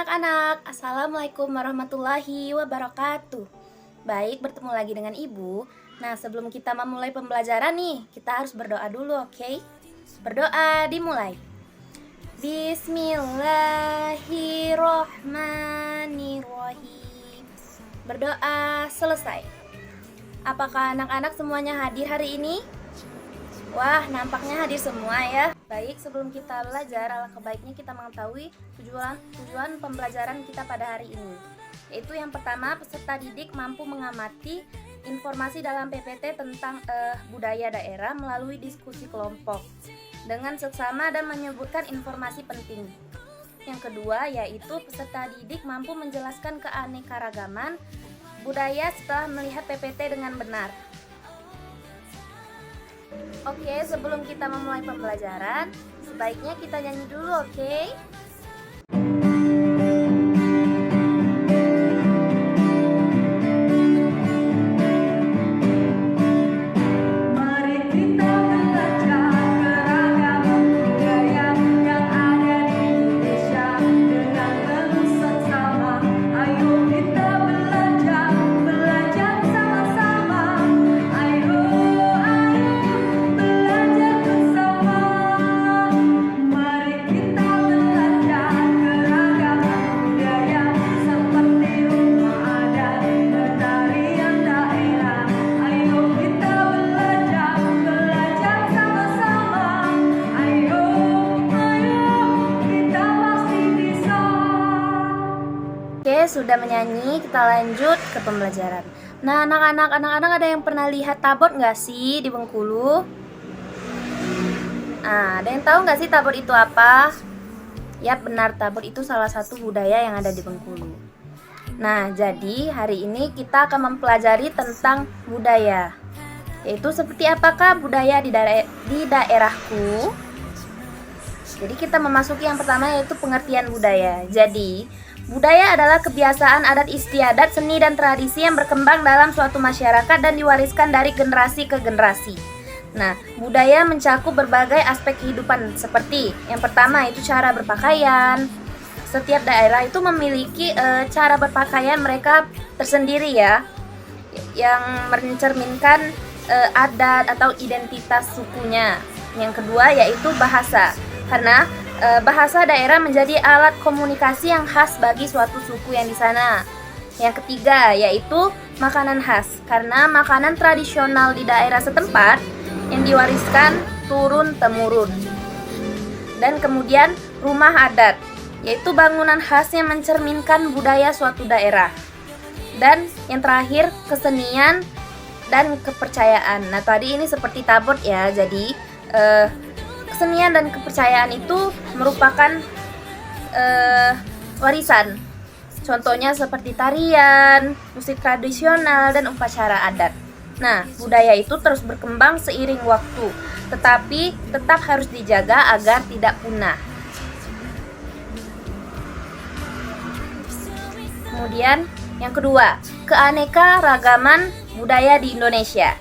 anak-anak, Assalamualaikum warahmatullahi wabarakatuh. Baik, bertemu lagi dengan Ibu. Nah, sebelum kita memulai pembelajaran nih, kita harus berdoa dulu, oke? Berdoa dimulai. Bismillahirrohmanirrohim. Berdoa selesai. Apakah anak-anak semuanya hadir hari ini? Wah, nampaknya hadir semua ya. Baik, sebelum kita belajar, alangkah baiknya kita mengetahui tujuan pembelajaran kita pada hari ini. Yaitu yang pertama, peserta didik mampu mengamati informasi dalam PPT tentang budaya daerah melalui diskusi kelompok dengan seksama dan menyebutkan informasi penting. Yang kedua, yaitu peserta didik mampu menjelaskan keanekaragaman budaya setelah melihat PPT dengan benar. Oke, sebelum kita memulai pembelajaran, sebaiknya kita nyanyi dulu, oke? Sudah menyanyi, kita lanjut ke pembelajaran. Nah, anak-anak ada yang pernah lihat tabot nggak sih di Bengkulu? Nah, ada yang tahu nggak sih tabot itu apa? Ya, benar, tabot itu salah satu budaya yang ada di Bengkulu. Nah, jadi hari ini kita akan mempelajari tentang budaya. Yaitu seperti apakah budaya di daerahku? Jadi kita memasuki yang pertama, yaitu pengertian budaya. Jadi budaya adalah kebiasaan, adat istiadat, seni dan tradisi yang berkembang dalam suatu masyarakat dan diwariskan dari generasi ke generasi. Nah, budaya mencakup berbagai aspek kehidupan seperti yang pertama itu cara berpakaian. Setiap daerah itu memiliki cara berpakaian mereka tersendiri ya, yang mencerminkan adat atau identitas sukunya. Yang kedua yaitu bahasa, karena bahasa daerah menjadi alat komunikasi yang khas bagi suatu suku yang di sana. Yang ketiga yaitu makanan khas, karena makanan tradisional di daerah setempat yang diwariskan turun-temurun. Dan kemudian rumah adat, yaitu bangunan khas yang mencerminkan budaya suatu daerah. Dan yang terakhir kesenian dan kepercayaan. Nah, tadi ini seperti tabot ya, jadi kesenian dan kepercayaan itu merupakan warisan. Contohnya seperti tarian, musik tradisional, dan upacara adat. Nah, budaya itu terus berkembang seiring waktu, tetapi tetap harus dijaga agar tidak punah. Kemudian yang kedua, keanekaragaman budaya di Indonesia.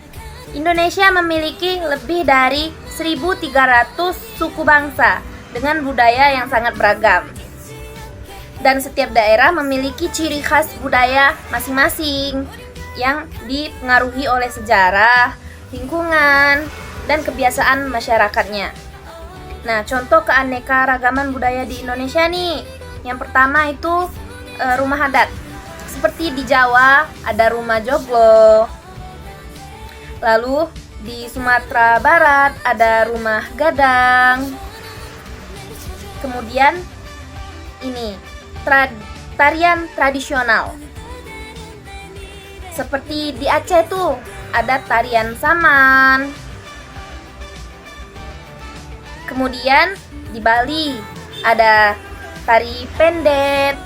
Indonesia memiliki lebih dari 1.300 suku bangsa dengan budaya yang sangat beragam. Dan setiap daerah memiliki ciri khas budaya masing-masing yang dipengaruhi oleh sejarah, lingkungan, dan kebiasaan masyarakatnya. Nah, contoh keanekaragaman budaya di Indonesia nih. Yang pertama itu rumah adat. Seperti di Jawa ada rumah joglo. Lalu di Sumatera Barat ada rumah gadang. Kemudian ini tarian tradisional. Seperti di Aceh tuh ada tarian saman. Kemudian di Bali ada tari pendet.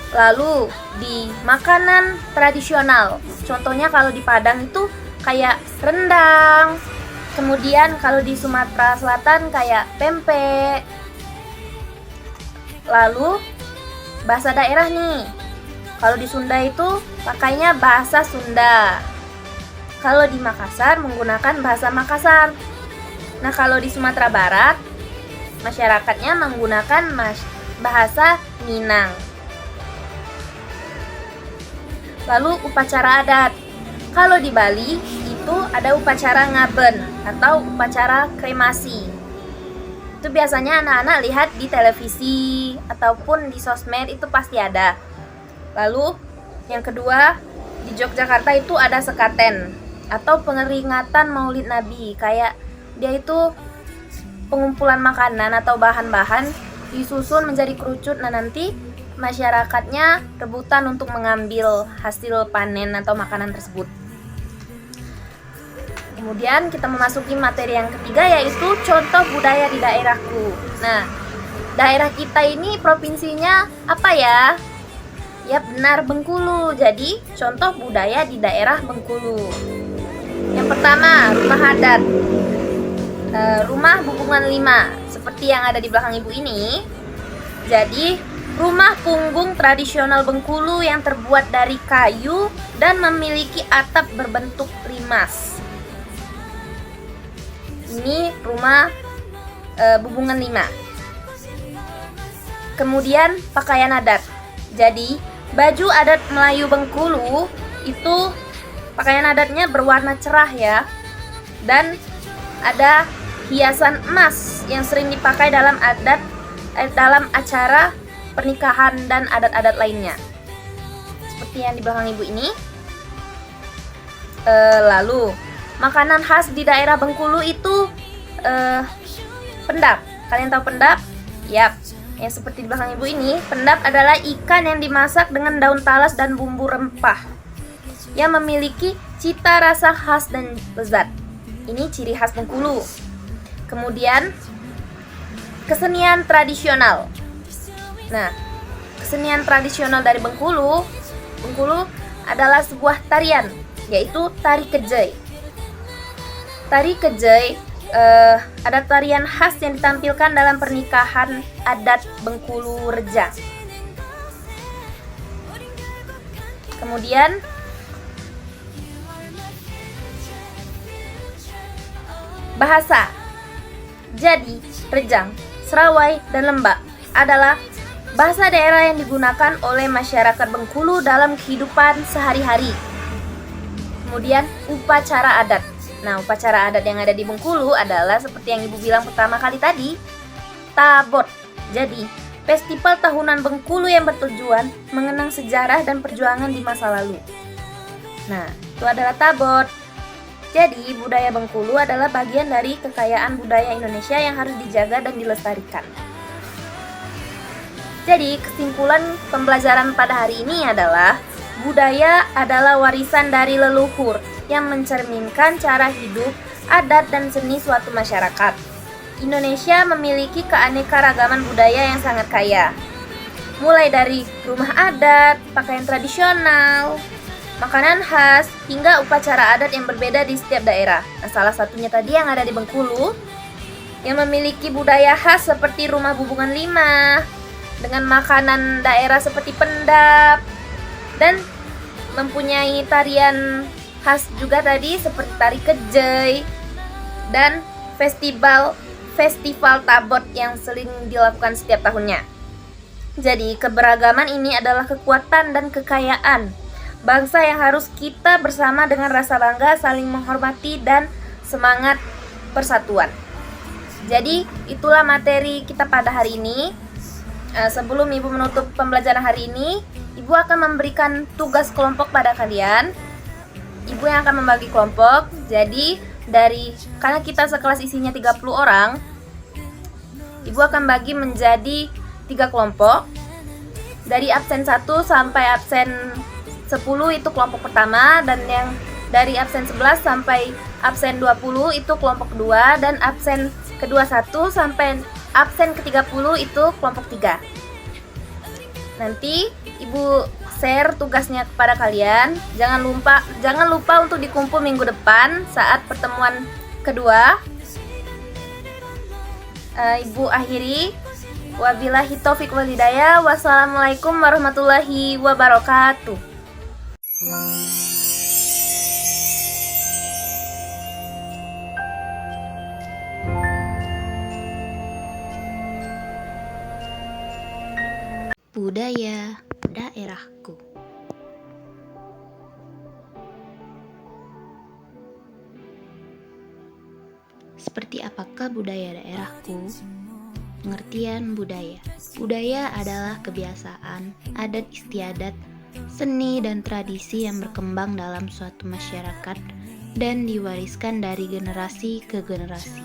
Lalu di makanan tradisional, contohnya kalau di Padang itu kayak rendang. Kemudian kalau di Sumatera Selatan kayak pempek. Lalu bahasa daerah nih, kalau di Sunda itu pakainya bahasa Sunda. Kalau di Makassar menggunakan bahasa Makassar. Nah, kalau di Sumatera Barat masyarakatnya menggunakan bahasa Minang. Lalu upacara adat. Kalau di Bali itu ada upacara ngaben atau upacara kremasi. Itu biasanya anak-anak lihat di televisi ataupun di sosmed, itu pasti ada. Lalu yang kedua, di Yogyakarta itu ada sekaten atau pengeringatan Maulid Nabi. Kayak dia itu pengumpulan makanan atau bahan-bahan disusun menjadi kerucut. Nah, nanti masyarakatnya rebutan untuk mengambil hasil panen atau makanan tersebut. Kemudian kita memasuki materi yang ketiga, yaitu contoh budaya di daerahku. Nah, daerah kita ini provinsinya apa ya? Ya benar, Bengkulu. Jadi contoh budaya di daerah Bengkulu. Yang pertama, rumah adat. Rumah Bubungan 5 seperti yang ada di belakang ibu ini. Jadi rumah punggung tradisional Bengkulu yang terbuat dari kayu dan memiliki atap berbentuk limas. Ini rumah Bubungan 5. Kemudian pakaian adat. Jadi baju adat Melayu Bengkulu itu pakaian adatnya berwarna cerah ya. Dan ada hiasan emas yang sering dipakai dalam acara pernikahan dan adat-adat lainnya, seperti yang di belakang ibu ini. Lalu makanan khas di daerah Bengkulu itu pendap. Kalian tahu pendap? Yap, yang seperti di belakang ibu ini. Pendap adalah ikan yang dimasak dengan daun talas dan bumbu rempah yang memiliki cita rasa khas dan lezat. Ini ciri khas Bengkulu. Kemudian kesenian tradisional. Nah, kesenian tradisional dari Bengkulu adalah sebuah tarian, yaitu tari kejai. Tari kejai ada tarian khas yang ditampilkan dalam pernikahan adat Bengkulu Reja. Kemudian bahasa. Jadi, Rejang, Serawai, dan Lembak adalah bahasa daerah yang digunakan oleh masyarakat Bengkulu dalam kehidupan sehari-hari. Kemudian upacara adat. Nah, upacara adat yang ada di Bengkulu adalah seperti yang ibu bilang pertama kali tadi, Tabot. Jadi, festival tahunan Bengkulu yang bertujuan mengenang sejarah dan perjuangan di masa lalu. Nah, itu adalah Tabot. Jadi, budaya Bengkulu adalah bagian dari kekayaan budaya Indonesia yang harus dijaga dan dilestarikan. Jadi, kesimpulan pembelajaran pada hari ini adalah budaya adalah warisan dari leluhur yang mencerminkan cara hidup, adat, dan seni suatu masyarakat. Indonesia memiliki keanekaragaman budaya yang sangat kaya. Mulai dari rumah adat, pakaian tradisional, makanan khas, hingga upacara adat yang berbeda di setiap daerah. Nah, salah satunya tadi yang ada di Bengkulu, yang memiliki budaya khas seperti rumah Bubungan 5, dengan makanan daerah seperti pendap, dan mempunyai tarian khas juga tadi seperti tari kejai, dan festival Tabot yang sering dilakukan setiap tahunnya. Jadi, keberagaman ini adalah kekuatan dan kekayaan bangsa yang harus kita bersama dengan rasa bangga, saling menghormati, dan semangat persatuan. Jadi, itulah materi kita pada hari ini. Sebelum ibu menutup pembelajaran hari ini, ibu akan memberikan tugas kelompok pada kalian. Ibu yang akan membagi kelompok. Jadi, karena kita sekelas isinya 30 orang, ibu akan bagi menjadi 3 kelompok. Dari absen 1 sampai absen 10 itu kelompok pertama, dan yang dari absen 11 sampai absen 20 itu kelompok kedua, dan absen ke-21 sampai absen ke-30 itu kelompok 3. Nanti ibu share tugasnya kepada kalian. Jangan lupa untuk dikumpul minggu depan saat pertemuan kedua. Ibu akhiri, wabillahi taufiq wal hidayah. Wassalamualaikum warahmatullahi wabarakatuh. Budaya daerahku. Seperti apakah budaya daerahku? Pengertian budaya. Budaya adalah kebiasaan, adat istiadat, seni dan tradisi yang berkembang dalam suatu masyarakat dan diwariskan dari generasi ke generasi.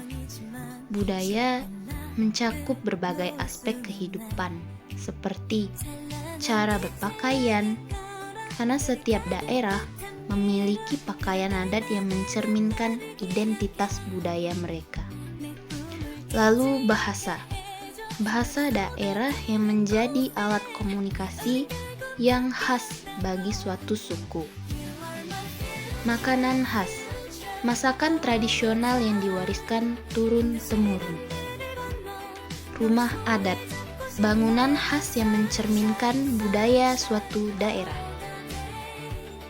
Budaya mencakup berbagai aspek kehidupan, seperti cara berpakaian, karena setiap daerah memiliki pakaian adat yang mencerminkan identitas budaya mereka. Lalu bahasa. Bahasa daerah yang menjadi alat komunikasi yang khas bagi suatu suku. Makanan khas. Masakan tradisional yang diwariskan turun-temurun. Rumah adat. Bangunan khas yang mencerminkan budaya suatu daerah.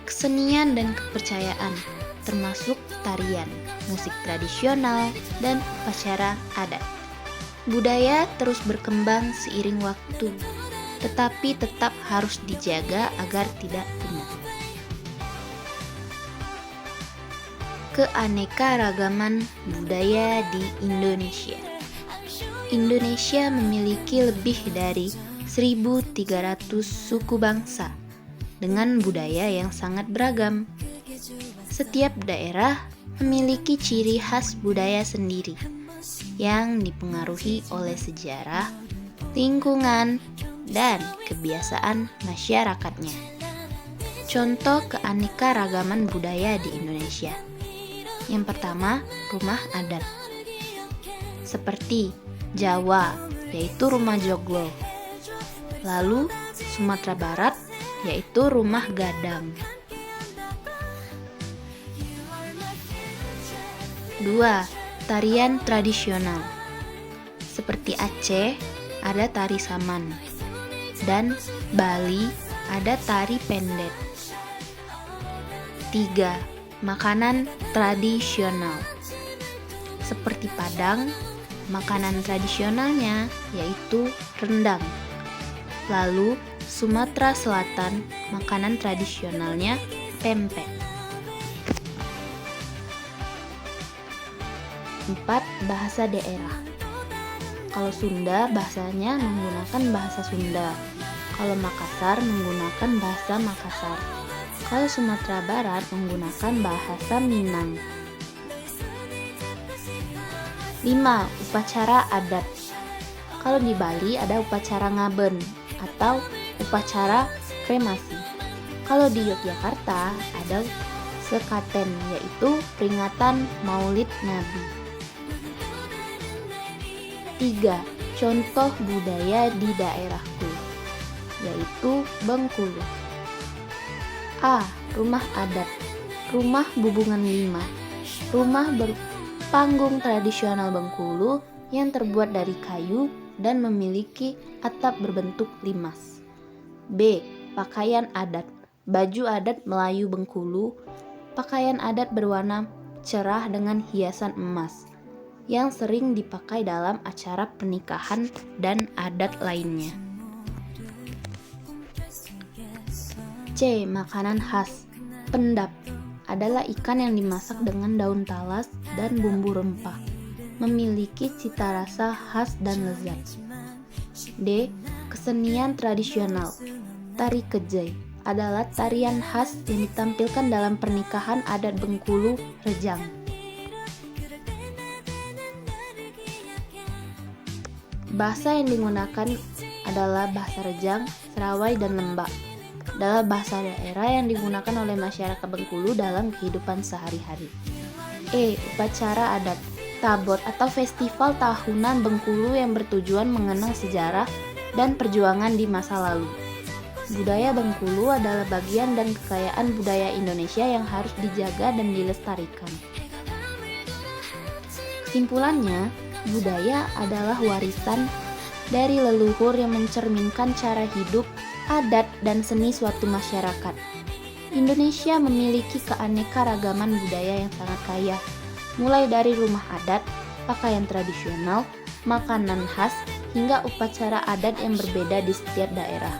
Kesenian dan kepercayaan, termasuk tarian, musik tradisional, dan upacara adat. Budaya terus berkembang seiring waktu, tetapi tetap harus dijaga agar tidak punah. Keanekaragaman budaya di Indonesia. Indonesia memiliki lebih dari 1.300 suku bangsa dengan budaya yang sangat beragam. Setiap daerah memiliki ciri khas budaya sendiri yang dipengaruhi oleh sejarah, lingkungan, dan kebiasaan masyarakatnya. Contoh keanekaragaman budaya di Indonesia. Yang pertama, rumah adat. Seperti Jawa, yaitu rumah joglo. Lalu Sumatera Barat, yaitu rumah gadang. 2. Tarian tradisional. Seperti Aceh, ada tari saman. Dan Bali, ada tari pendet. 3. Makanan tradisional. Seperti Padang, makanan tradisionalnya yaitu rendang. Lalu Sumatera Selatan, makanan tradisionalnya pempek. 4. Bahasa daerah. Kalau Sunda, bahasanya menggunakan bahasa Sunda. Kalau Makassar, menggunakan bahasa Makassar. Kalau Sumatera Barat, menggunakan bahasa Minang. 5. Upacara adat. Kalau di Bali ada upacara ngaben atau upacara kremasi. Kalau di Yogyakarta ada sekaten, yaitu peringatan Maulid Nabi. 3. Contoh budaya di daerahku, yaitu Bengkulu. A. Rumah adat. Rumah Bubungan 5. Rumah berpanggung tradisional Bengkulu yang terbuat dari kayu dan memiliki atap berbentuk limas. B. Pakaian adat. Baju adat Melayu Bengkulu. Pakaian adat berwarna cerah dengan hiasan emas yang sering dipakai dalam acara pernikahan dan adat lainnya. C. Makanan khas. Pendap adalah ikan yang dimasak dengan daun talas dan bumbu rempah. Memiliki cita rasa khas dan lezat. D. Kesenian tradisional. Tari kejai adalah tarian khas yang ditampilkan dalam pernikahan adat Bengkulu Rejang. Bahasa yang digunakan adalah bahasa Rejang, Serawai, dan Lembak. Adalah bahasa daerah yang digunakan oleh masyarakat Bengkulu dalam kehidupan sehari-hari. E. Upacara adat. Tabot atau festival tahunan Bengkulu yang bertujuan mengenang sejarah dan perjuangan di masa lalu. Budaya Bengkulu adalah bagian dan kekayaan budaya Indonesia yang harus dijaga dan dilestarikan. Kesimpulannya, budaya adalah warisan dari leluhur yang mencerminkan cara hidup, adat, dan seni suatu masyarakat. Indonesia memiliki keanekaragaman budaya yang sangat kaya, mulai dari rumah adat, pakaian tradisional, makanan khas, hingga upacara adat yang berbeda di setiap daerah.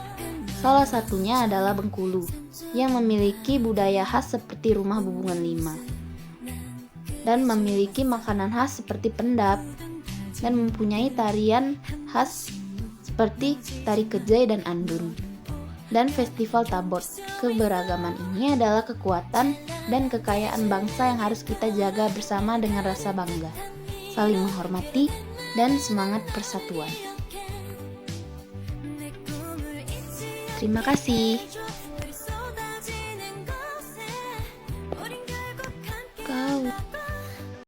Salah satunya adalah Bengkulu, yang memiliki budaya khas seperti rumah Bubungan 5, dan memiliki makanan khas seperti pendap, dan mempunyai tarian khas seperti tari kejai dan andun, dan festival Tabot. Keberagaman ini adalah kekuatan dan kekayaan bangsa yang harus kita jaga bersama dengan rasa bangga, saling menghormati, dan semangat persatuan. Terima kasih.